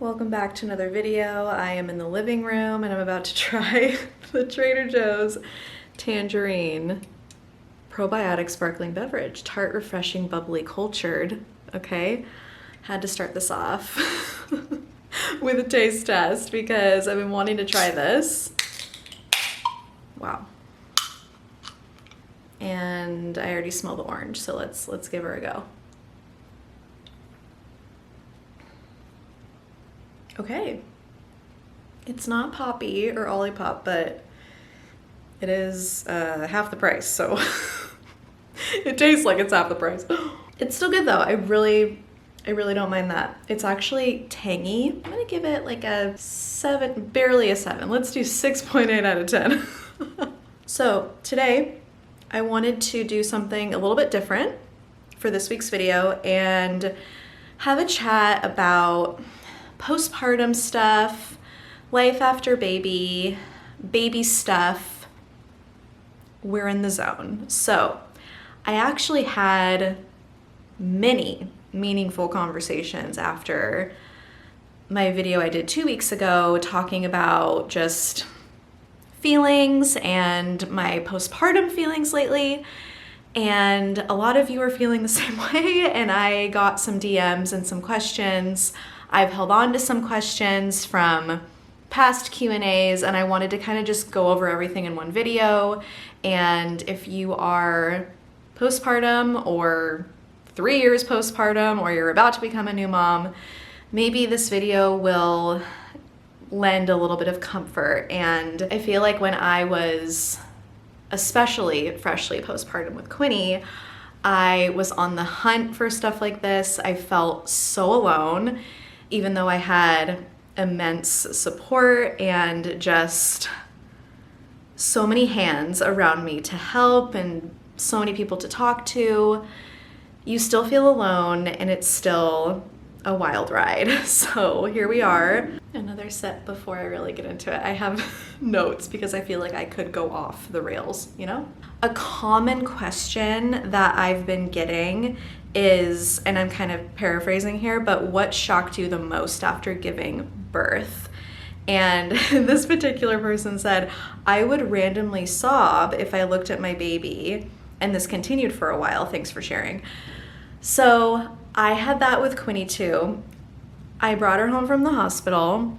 Welcome back to another video. I am in the living room and I'm about to try the Trader Joe's Tangerine probiotic sparkling beverage. Tart, refreshing, bubbly, cultured. Okay, had to start this off with a taste test because I've been wanting to try this. Wow. And I already smell the orange, so let's give her a go. Okay, it's not poppy or Olipop, but it is half the price, so it tastes like it's half the price. It's still good though. I really don't mind that. It's actually tangy. I'm gonna give it like a 7, barely a 7. Let's do 6.8 out of 10. So today I wanted to do something a little bit different for this week's video and have a chat about postpartum stuff, life after baby, baby stuff. We're in the zone. So I actually had many meaningful conversations after my video I did 2 weeks ago talking about just feelings and my postpartum feelings lately. And a lot of you are feeling the same way, and I got some DMs and some questions. I've held on to some questions from past Q&As, and I wanted to kind of just go over everything in one video. And if you are postpartum or 3 years postpartum, or you're about to become a new mom, maybe this video will lend a little bit of comfort. And I feel like when I was especially freshly postpartum with Quinny, I was on the hunt for stuff like this. I felt so alone, even though I had immense support and just so many hands around me to help and so many people to talk to. You still feel alone, and it's still a wild ride. So here we are. Another set before I really get into it. I have notes because I feel like I could go off the rails, you know? A common question that I've been getting is, and I'm kind of paraphrasing here, but what shocked you the most after giving birth? And this particular person said, I would randomly sob if I looked at my baby, and this continued for a while. Thanks for sharing. So I had that with Quinny too. I brought her home from the hospital,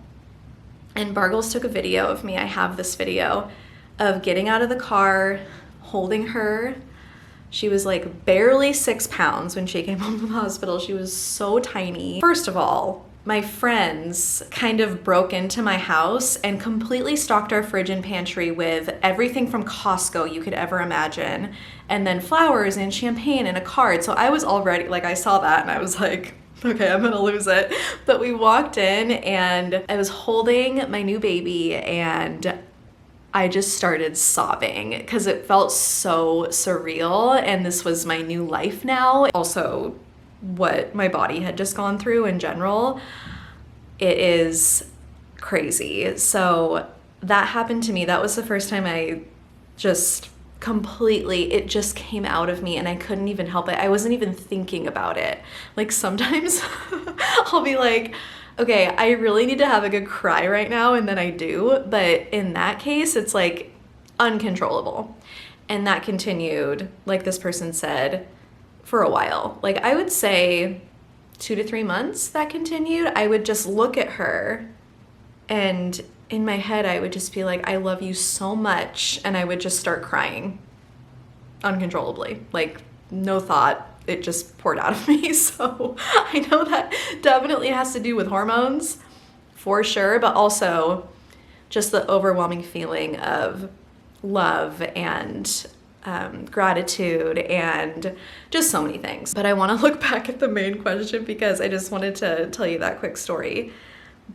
and Bargles took a video of me. I have this video of getting out of the car, holding her. She was like barely 6 pounds when she came home from the hospital. She was so tiny. First of all, my friends kind of broke into my house and completely stocked our fridge and pantry with everything from Costco you could ever imagine, and then flowers and champagne and a card. So I was already, like, I saw that and I was like, okay, I'm gonna lose it. But we walked in and I was holding my new baby and I just started sobbing because it felt so surreal, and this was my new life now. Also, what my body had just gone through in general, it is crazy. So that happened to me. That was the first time I just completely, it just came out of me and I couldn't even help it. I wasn't even thinking about it. Like sometimes I'll be like, okay, I really need to have a good cry right now, and then I do. But in that case, it's like uncontrollable. And that continued, like this person said, for a while. Like I would say 2 to 3 months that continued. I would just look at her and in my head I would just be like, I love you so much, and I would just start crying uncontrollably. Like no thought, it just poured out of me. So I know that definitely has to do with hormones for sure, but also just the overwhelming feeling of love and gratitude and just so many things. But I want to look back at the main question because I just wanted to tell you that quick story.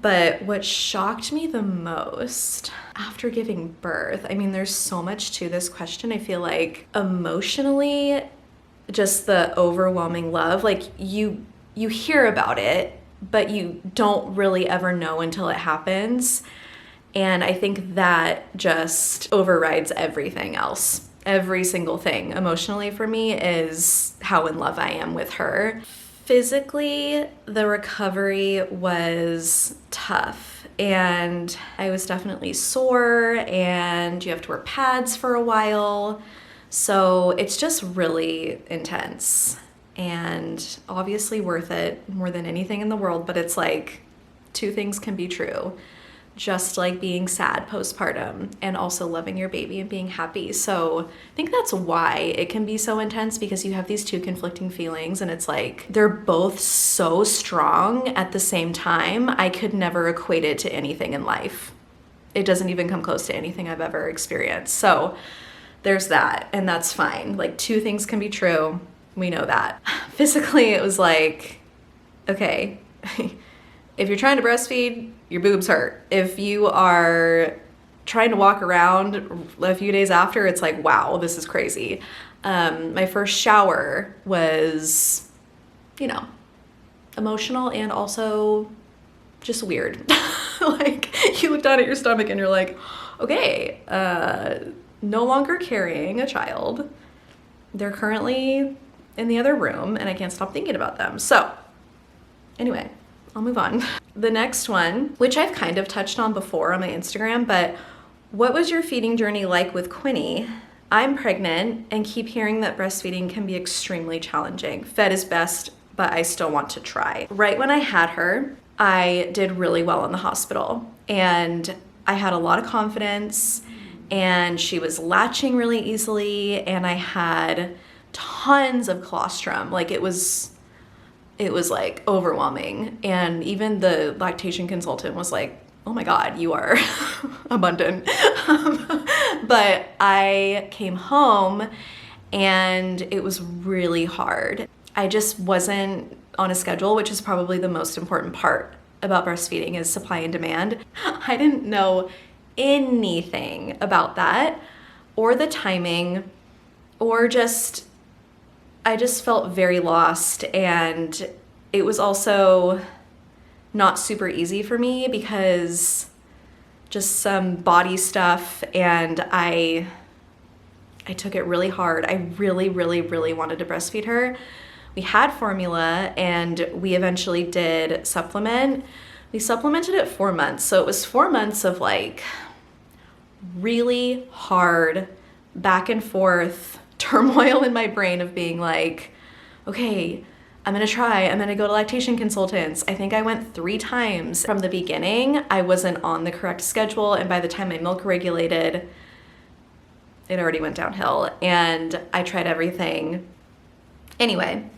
But what shocked me the most after giving birth, I mean, there's so much to this question. I feel like emotionally, just the overwhelming love, like you hear about it, but you don't really ever know until it happens. And I think that just overrides everything else. Every single thing emotionally for me is how in love I am with her. Physically, the recovery was tough, and I was definitely sore, and you have to wear pads for a while. So it's just really intense and obviously worth it more than anything in the world. But it's like two things can be true, just like being sad postpartum and also loving your baby and being happy. So I think that's why it can be so intense, because you have these two conflicting feelings and it's like they're both so strong at the same time. I could never equate it to anything in life. It doesn't even come close to anything I've ever experienced. So there's that, and that's fine. Like, two things can be true. We know that. Physically, it was like, okay, if you're trying to breastfeed, your boobs hurt. If you are trying to walk around a few days after, it's like, wow, this is crazy. My first shower was, emotional and also just weird. Like, you look down at your stomach and you're like, okay, no longer carrying a child. They're currently in the other room and I can't stop thinking about them. So anyway, I'll move on. The next one, which I've kind of touched on before on my Instagram, but what was your feeding journey like with Quinny? I'm pregnant and keep hearing that breastfeeding can be extremely challenging. Fed is best, but I still want to try. Right when I had her, I did really well in the hospital and I had a lot of confidence, and she was latching really easily, and I had tons of colostrum. Like, it was like overwhelming. And even the lactation consultant was like, oh my God, you are abundant. But I came home and it was really hard. I just wasn't on a schedule, which is probably the most important part about breastfeeding, is supply and demand. I didn't know anything about that or the timing, or I just felt very lost. And it was also not super easy for me because just some body stuff, and I took it really hard. I really, really, really wanted to breastfeed her. We had formula and we eventually did supplement. We supplemented at 4 months. So it was 4 months of like really hard back and forth turmoil in my brain of being like, okay, I'm gonna go to lactation consultants. I think I went 3 times. From the beginning, I wasn't on the correct schedule, and by the time my milk regulated, it already went downhill, and I tried everything. Anyway,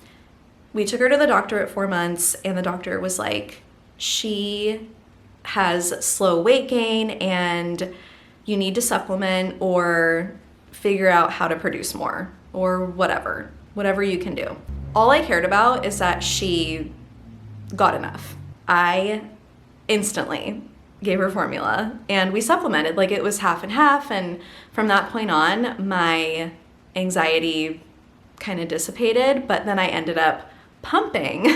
we took her to the doctor at 4 months, and the doctor was like, she has slow weight gain and you need to supplement or figure out how to produce more, or whatever you can do. All I cared about is that she got enough. I instantly gave her formula and we supplemented, like it was half and half. And from that point on, my anxiety kind of dissipated, but then I ended up pumping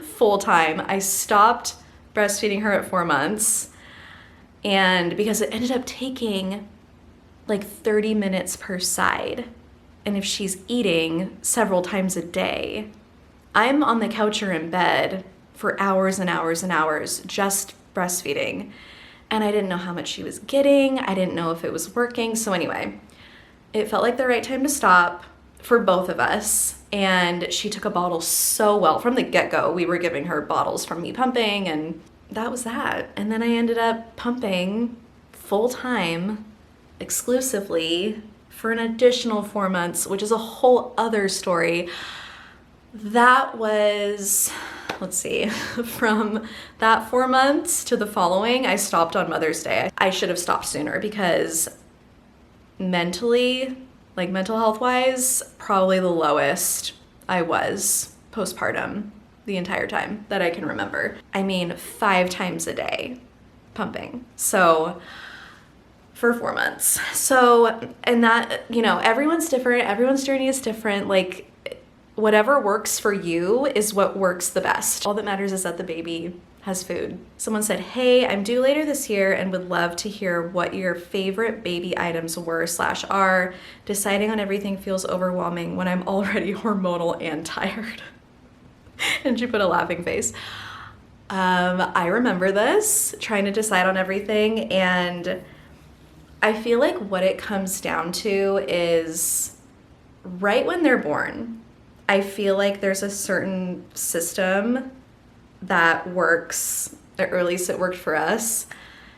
full time. I stopped breastfeeding her at 4 months, and because it ended up taking like 30 minutes per side. And if she's eating several times a day, I'm on the couch or in bed for hours and hours and hours just breastfeeding. And I didn't know how much she was getting. I didn't know if it was working. So anyway, it felt like the right time to stop for both of us. And she took a bottle so well. From the get-go, we were giving her bottles from me pumping, and that was that. And then I ended up pumping full-time exclusively for an additional 4 months, which is a whole other story. That was, let's see, from that 4 months to the following, I stopped on Mother's Day. I should have stopped sooner because mentally, like mental health wise, probably the lowest I was postpartum the entire time that I can remember. I mean, 5 times a day pumping. So for 4 months. So, and that, everyone's different. Everyone's journey is different. Like, whatever works for you is what works the best. All that matters is that the baby has food. Someone said, hey, I'm due later this year and would love to hear what your favorite baby items were/are. Deciding on everything feels overwhelming when I'm already hormonal and tired. And she put a laughing face. I remember this, trying to decide on everything, and I feel like what it comes down to is right when they're born, I feel like there's a certain system that works, or at least it worked for us,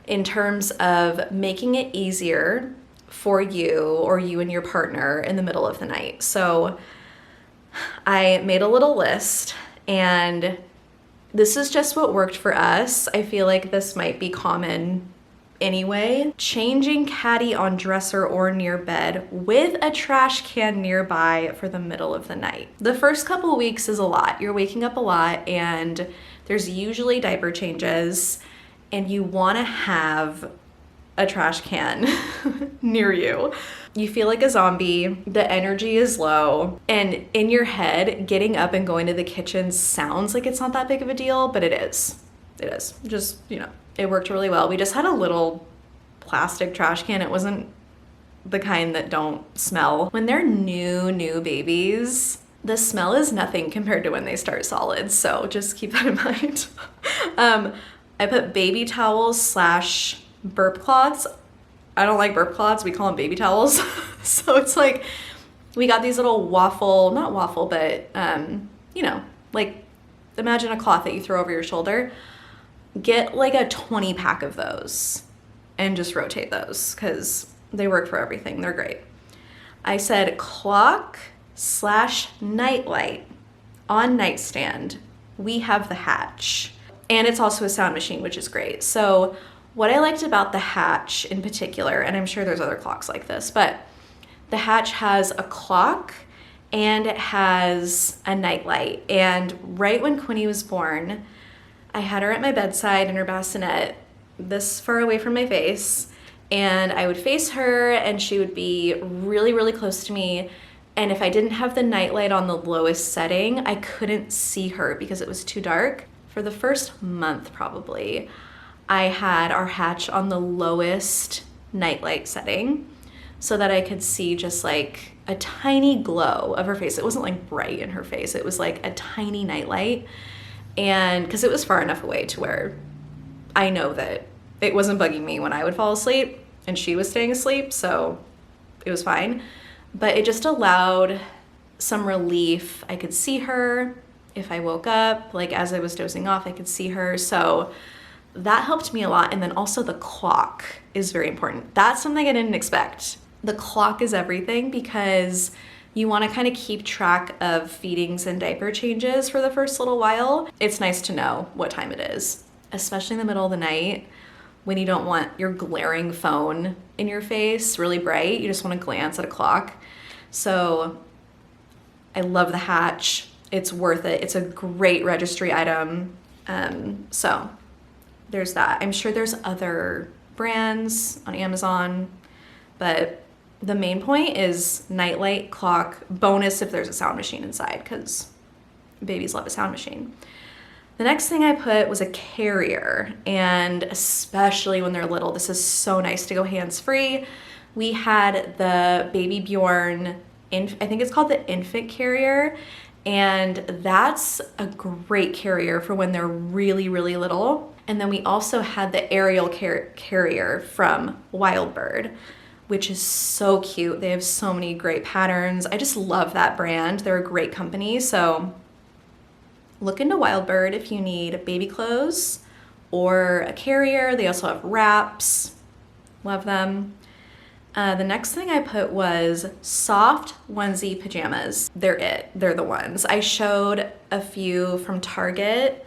in terms of making it easier for you or you and your partner in the middle of the night. So I made a little list, and this is just what worked for us. I feel like this might be common anyway. Changing Caddy on dresser or near bed with a trash can nearby for the middle of the night. The first couple of weeks is a lot. You're waking up a lot, and there's usually diaper changes, and you want to have a trash can near you. You feel like a zombie, the energy is low, and in your head, getting up and going to the kitchen sounds like it's not that big of a deal, but it is. It is. Just, you know, it worked really well. We just had a little plastic trash can. It wasn't the kind that don't smell. When they're new babies, the smell is nothing compared to when they start solids, so just keep that in mind. I put baby towels / burp cloths. I don't like burp cloths, we call them baby towels. So it's like, we got these little not waffle, but you know, like imagine a cloth that you throw over your shoulder. Get like a 20 pack of those and just rotate those because they work for everything. They're great. I said clock / nightlight on nightstand. We have the Hatch, and it's also a sound machine, which is great. So what I liked about the Hatch in particular, and I'm sure there's other clocks like this, but the Hatch has a clock and it has a nightlight. And right when Quinny was born, I had her at my bedside in her bassinet, this far away from my face, and I would face her and she would be really, really close to me. And if I didn't have the nightlight on the lowest setting, I couldn't see her because it was too dark. For the first month probably, I had our Hatch on the lowest nightlight setting so that I could see just like a tiny glow of her face. It wasn't like bright in her face. It was like a tiny nightlight. And because it was far enough away to where I know that it wasn't bugging me when I would fall asleep and she was staying asleep, so it was fine. But it just allowed some relief. I could see her if I woke up, like as I was dozing off, I could see her. So that helped me a lot. And then also the clock is very important. That's something I didn't expect. The clock is everything because you want to kind of keep track of feedings and diaper changes for the first little while. It's nice to know what time it is, especially in the middle of the night when you don't want your glaring phone in your face really bright. You just want to glance at a clock. So I love the Hatch. It's worth it. It's a great registry item. So there's that. I'm sure there's other brands on Amazon, but the main point is nightlight, clock, bonus if there's a sound machine inside because babies love a sound machine. The next thing I put was a carrier, and especially when they're little, this is so nice to go hands-free. We had the Baby Bjorn, I think it's called the infant carrier, and that's a great carrier for when they're really, really little. And then we also had the aerial carrier from Wildbird, which is so cute. They have so many great patterns. I just love that brand. They're a great company. So look into Wildbird if you need baby clothes or a carrier. They also have wraps. Love them. The next thing I put was soft onesie pajamas. They're the ones. I showed a few from Target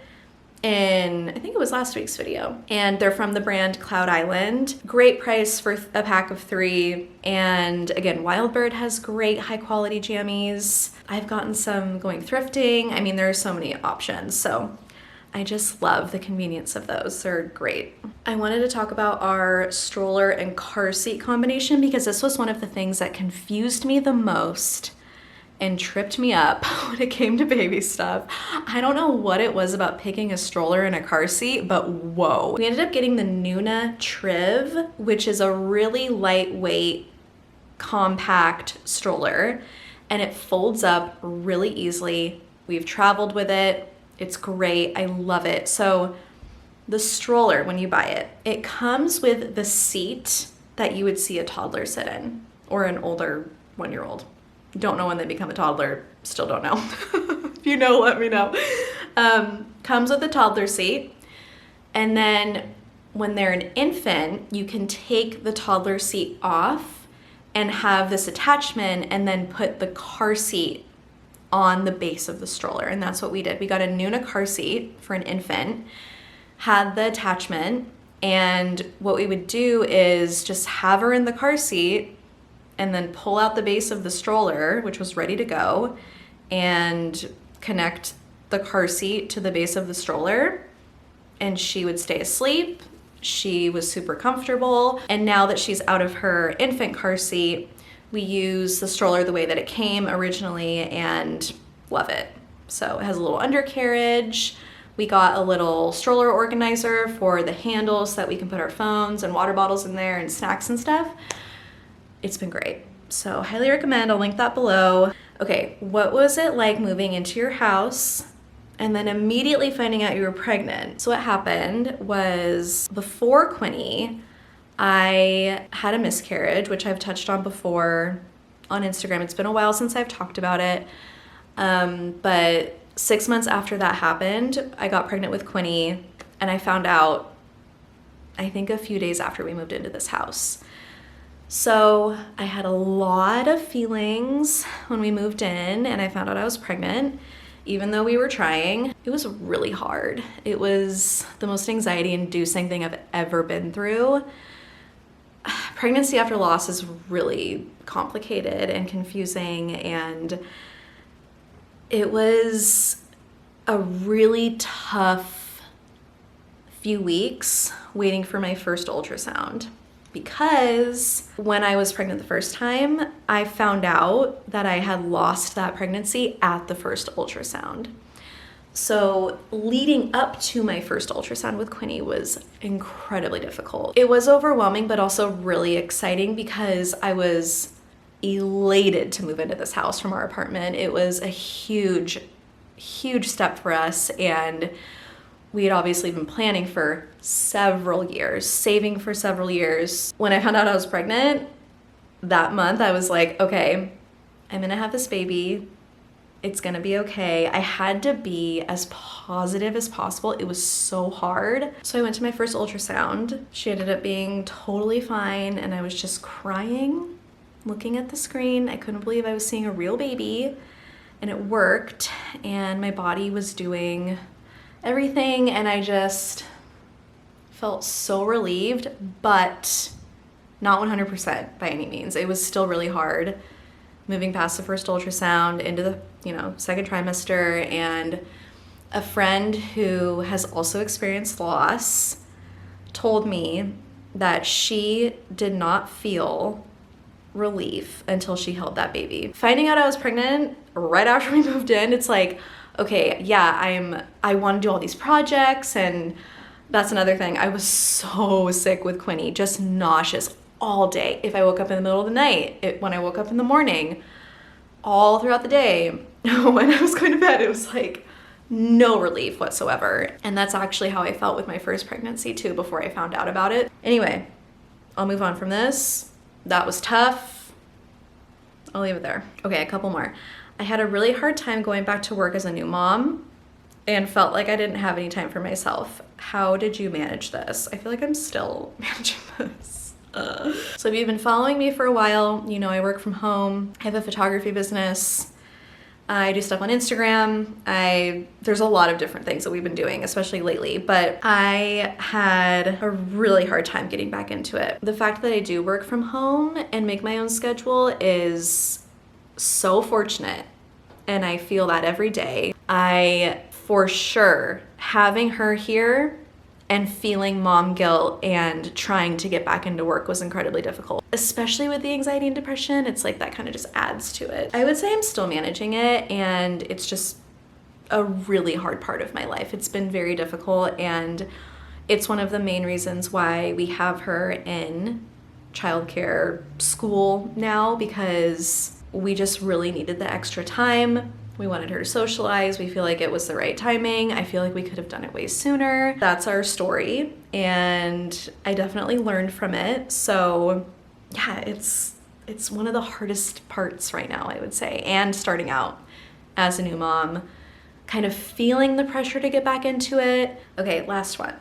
in, I think it was last week's video, and they're from the brand Cloud Island. Great price for a pack of 3. And again, Wildbird has great high quality jammies. I've gotten some going thrifting. I mean, there are so many options. So I just love the convenience of those. They're great. I wanted to talk about our stroller and car seat combination because this was one of the things that confused me the most and tripped me up when it came to baby stuff. I don't know what it was about picking a stroller and a car seat, but whoa. We ended up getting the Nuna Triv, which is a really lightweight, compact stroller, and it folds up really easily. We've traveled with it. It's great. I love it. So the stroller, when you buy it, it comes with the seat that you would see a toddler sit in, or an older 1-year-old. Don't know when they become a toddler. Still don't know. If you know, let me know. Comes with a toddler seat. And then when they're an infant, you can take the toddler seat off and have this attachment and then put the car seat on the base of the stroller. And that's what we did. We got a Nuna car seat for an infant, had the attachment, and what we would do is just have her in the car seat and then pull out the base of the stroller, which was ready to go, and connect the car seat to the base of the stroller, and she would stay asleep. She was super comfortable. And now that she's out of her infant car seat, we use the stroller the way that it came originally and love it. So it has a little undercarriage. We got a little stroller organizer for the handles so that we can put our phones and water bottles in there and snacks and stuff. It's been great. So highly recommend. I'll link that below. Okay, what was it like moving into your house and then immediately finding out you were pregnant? So what happened was, before Quinny, I had a miscarriage, which I've touched on before on Instagram. It's been a while since I've talked about it. But 6 months after that happened, I got pregnant with Quinny, and I found out, I think, a few days after we moved into this house. So I had a lot of feelings when we moved in and I found out I was pregnant, even though we were trying. It was really hard. It was the most anxiety-inducing thing I've ever been through. Pregnancy after loss is really complicated and confusing, and it was a really tough few weeks waiting for my first ultrasound, because when I was pregnant the first time, I found out that I had lost that pregnancy at the first ultrasound. So leading up to my first ultrasound with Quinny was incredibly difficult. It was overwhelming, but also really exciting because I was elated to move into this house from our apartment. It was a huge, huge step for us, and we had obviously been planning for several years, saving for several years. When I found out I was pregnant that month, I was like, okay, I'm gonna have this baby. It's gonna be okay. I had to be as positive as possible. It was so hard. So I went to my first ultrasound. She ended up being totally fine, and I was just crying, looking at the screen. I couldn't believe I was seeing a real baby, and it worked, and my body was doing everything, and I just felt so relieved, but not 100% by any means. It was still really hard moving past the first ultrasound into the, second trimester. And a friend who has also experienced loss told me that she did not feel relief until she held that baby. Finding out I was pregnant right after we moved in, it's like, okay, yeah, I want to do all these projects, and that's another thing. I was so sick with Quinny, just nauseous all day. If I woke up in the middle of the night, when I woke up in the morning, all throughout the day, when I was going to bed, it was like no relief whatsoever. And that's actually how I felt with my first pregnancy too, before I found out about it. Anyway, I'll move on from this. That was tough. I'll leave it there. Okay, a couple more. I had a really hard time going back to work as a new mom and felt like I didn't have any time for myself. How did you manage this? I feel like I'm still managing this. So if you've been following me for a while, you know I work from home. I have a photography business. I do stuff on Instagram. There's a lot of different things that we've been doing, especially lately, but I had a really hard time getting back into it. The fact that I do work from home and make my own schedule is so fortunate, and I feel that every day. For sure, having her here and feeling mom guilt and trying to get back into work was incredibly difficult, especially with the anxiety and depression. It's like that kind of just adds to it. I would say I'm still managing it, and it's just a really hard part of my life. It's been very difficult, and it's one of the main reasons why we have her in childcare school now, because we just really needed the extra time We wanted her to socialize. We feel like it was the right timing. I feel like we could have done it way sooner. That's our story, and I definitely learned from it. So yeah, it's one of the hardest parts right now, I would say, and starting out as a new mom, kind of feeling the pressure to get back into it. Okay, last one.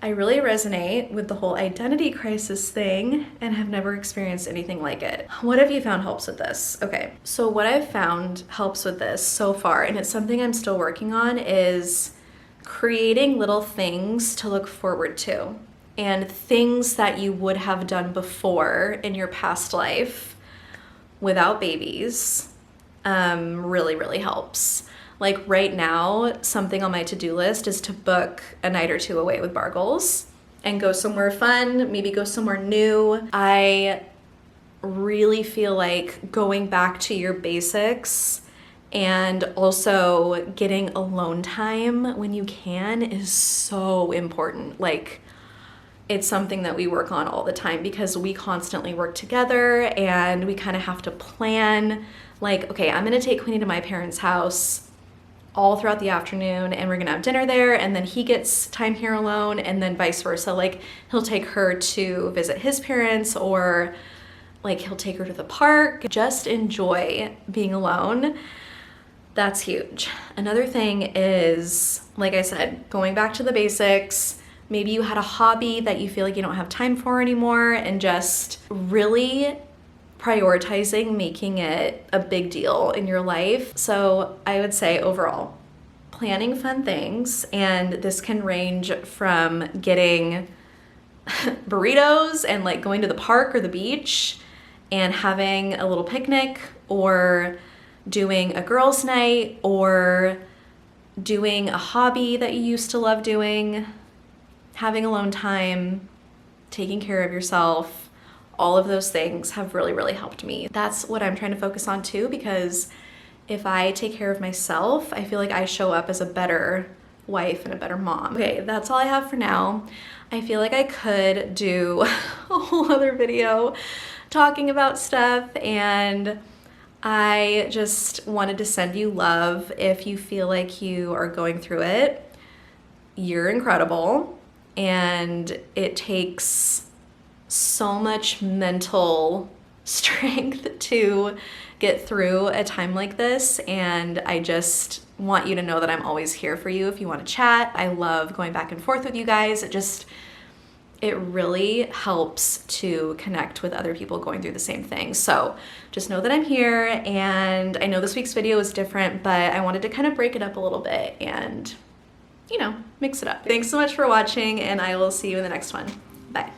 I really resonate with the whole identity crisis thing and have never experienced anything like it. What have you found helps with this? Okay, so what I've found helps with this so far, and it's something I'm still working on, is creating little things to look forward to and things that you would have done before in your past life without babies really, really helps. Like right now, something on my to-do list is to book a night or two away with Bargles and go somewhere fun, maybe go somewhere new. I really feel like going back to your basics and also getting alone time when you can is so important. Like, it's something that we work on all the time because we constantly work together and we kind of have to plan, like, okay, I'm gonna take Queenie to my parents' house all throughout the afternoon and we're gonna have dinner there, and then he gets time here alone, and then vice versa. Like, he'll take her to visit his parents, or like he'll take her to the park. Just enjoy being alone. That's huge. Another thing is, like I said, going back to the basics. Maybe you had a hobby that you feel like you don't have time for anymore, and just really prioritizing making it a big deal in your life. So I would say overall, planning fun things, and this can range from getting burritos and like going to the park or the beach and having a little picnic, or doing a girls' night, or doing a hobby that you used to love doing, having alone time, taking care of yourself. All of those things have really, really helped me. That's what I'm trying to focus on too, because if I take care of myself, I feel like I show up as a better wife and a better mom. Okay, that's all I have for now. I feel like I could do a whole other video talking about stuff, and I just wanted to send you love. If you feel like you are going through it, you're incredible, and it takes so much mental strength to get through a time like this, and I just want you to know that I'm always here for you if you want to chat. I love going back and forth with you guys. It really helps to connect with other people going through the same thing. So just know that I'm here, and I know this week's video is different, but I wanted to kind of break it up a little bit and, you know, mix it up. Thanks so much for watching, and I will see you in the next one. Bye.